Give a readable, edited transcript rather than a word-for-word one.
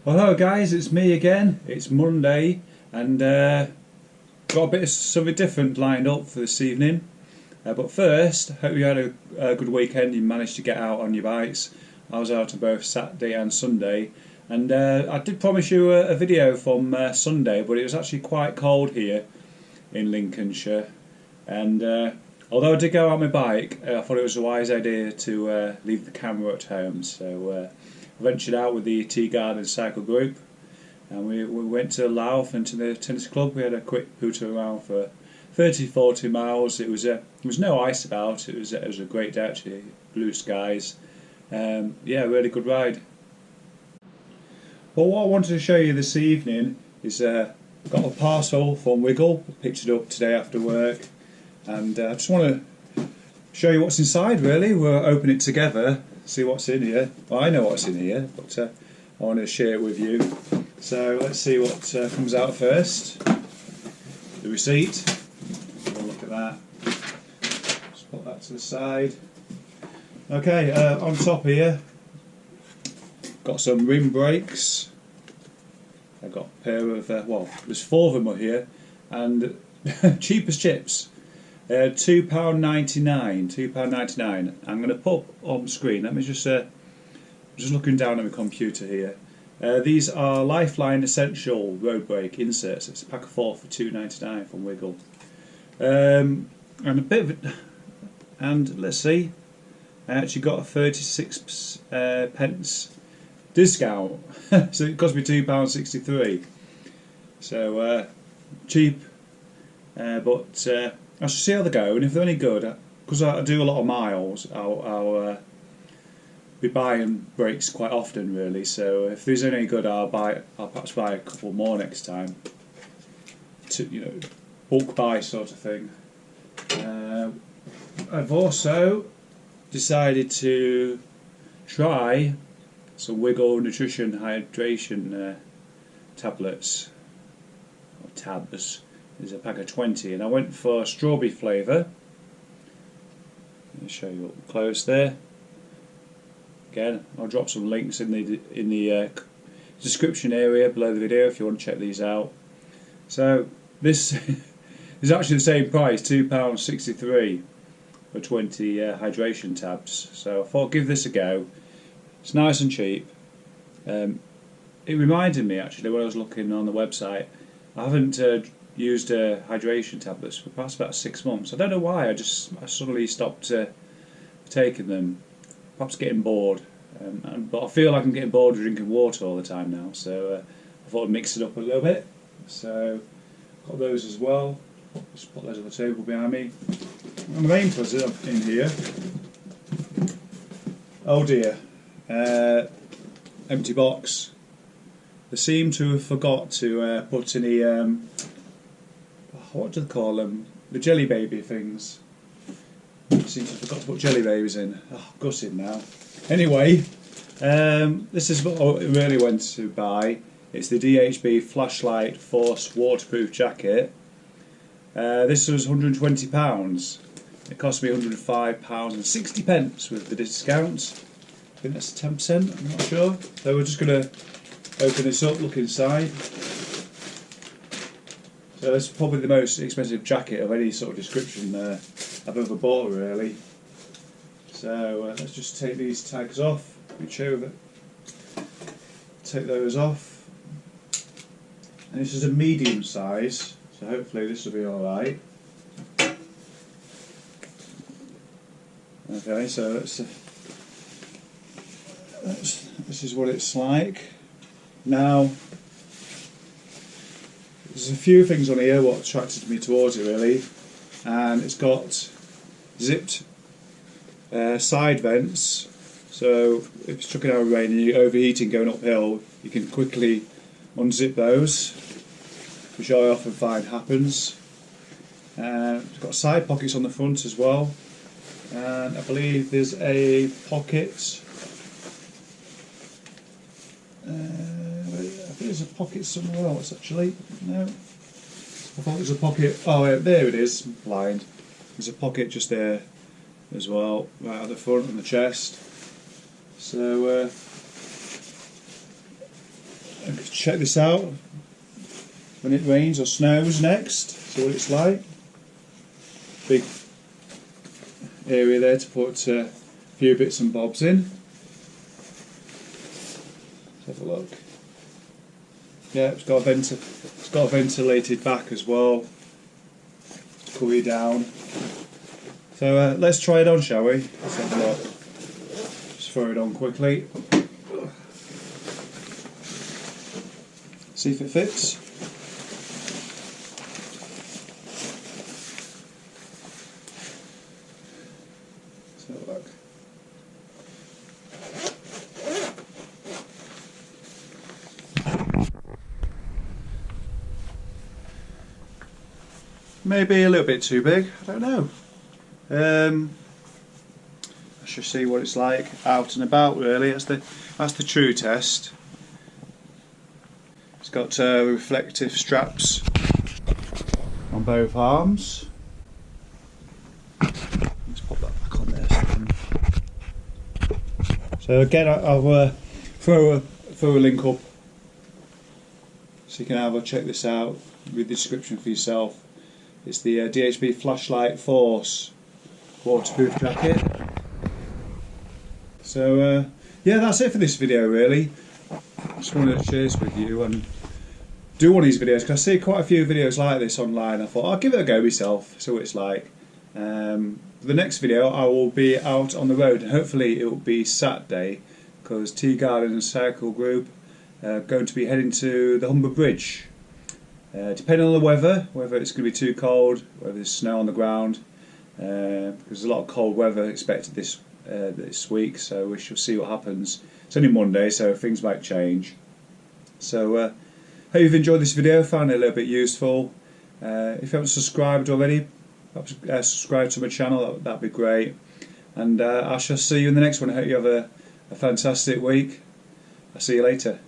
Well, hello guys, it's me again. It's Monday and got a bit of something different lined up for this evening. But first, hope you had a good weekend. You managed to get out on your bikes. I was out on both Saturday and Sunday, and I did promise you a video from Sunday, but it was actually quite cold here in Lincolnshire. And although I did go out on my bike, I thought it was a wise idea to leave the camera at home. So I ventured out with the Tea Garden cycle group, and we went to Louth and to the tennis club. We had a quick pooter around for 30-40 miles. It was no ice about. It was a great day actually, blue skies. Yeah, really good ride. But what I wanted to show you this evening is got a parcel from Wiggle. I picked it up today after work, and I just want to show you what's inside. Really, we'll open it together, see what's in here. Well, I know what's in here, but I want to share it with you. So let's see what comes out first. The receipt. Have a look at that. Just put that to the side. Okay, on top here, got some rim brakes. I've got a pair of, well, there's 4 of them here, and cheap as chips. £2.99. £2.99. I'm going to put on screen. Let me just looking down at my computer here. These are Lifeline Essential road brake inserts. It's a pack of 4 for £2.99 from Wiggle. And a bit of it, and let's see. I actually got a 36 pence discount, so it cost me £2.63. So cheap, but I should see how they go, and if they're any good, because I do a lot of miles, I'll be buying brakes quite often, really. So if there's any good, I'll perhaps buy a couple more next time. To bulk buy sort of thing. I've also decided to try some Wiggle nutrition hydration tablets, or tabs. There's a pack of 20, and I went for strawberry flavour. Let me show you up close there. Again, I'll drop some links in the description area below the video if you want to check these out. So this is actually the same price, £2.63 for 20 hydration tabs. So I thought I'd give this a go. It's nice and cheap. It reminded me actually when I was looking on the website, I haven't used hydration tablets for perhaps about 6 months. I don't know why. I suddenly stopped taking them. Perhaps getting bored, but I feel like I'm getting bored of drinking water all the time now. So I thought I'd mix it up a little bit. So got those as well. Just put those on the table behind me. And the main puzzle in here. Oh dear, empty box. They seem to have forgot to put any what do they call them? The jelly baby things. I seem to have forgot to put jelly babies in. Oh, gutted now. Anyway, this is what I really went to buy. It's the DHB Flashlight Force waterproof jacket. This was £120. It cost me £105.60 with the discount. I think that's 10%, I'm not sure. So we're just going to open this up, look inside. So this is probably the most expensive jacket of any sort of description I've ever bought, really. So let's just take these tags off. Let me show you. Take those off. And this is a medium size, so hopefully this will be alright. Okay, so this is what it's like. Now, there's a few things on here what attracted me towards it really, and it's got zipped side vents, so if it's chucking out rain and you're overheating going uphill, you can quickly unzip those, which I often find happens. It's got side pockets on the front as well, and I believe there's a pocket. I think there's a pocket somewhere else actually. No, I thought there was a pocket. Oh, there it is. I'm blind. There's a pocket just there as well, right at the front and the chest. So check this out when it rains or snows next, see what it's like. Big area there to put a few bits and bobs in. Let's have a look. Yeah, it's got a ventilated back as well to cool you down. So let's try it on, shall we? Let's have a look. Just throw it on quickly. See if it fits. Let's have a look. Maybe a little bit too big, I don't know. I should see what it's like out and about, really. That's the true test. It's got reflective straps on both arms. Let's pop that back on there a second. So again, I'll throw a link up so you can have a check this out. Read the description for yourself. It's the DHB Flashlight Force waterproof jacket. So yeah, that's it for this video, really. I just wanted to share this with you and do one of these videos because I see quite a few videos like this online. I thought I'll give it a go myself, see what it's like. The next video I will be out on the road, and hopefully it will be Saturday because Tea Garden and Cycle Group are going to be heading to the Humber Bridge. Depending on the weather, whether it's going to be too cold, whether there's snow on the ground, because there's a lot of cold weather expected this week, so we shall see what happens. It's only Monday, so things might change. So hope you've enjoyed this video, found it a little bit useful. If you haven't subscribed already, perhaps subscribe to my channel, that'd be great. And I shall see you in the next one. I hope you have a fantastic week. I'll see you later.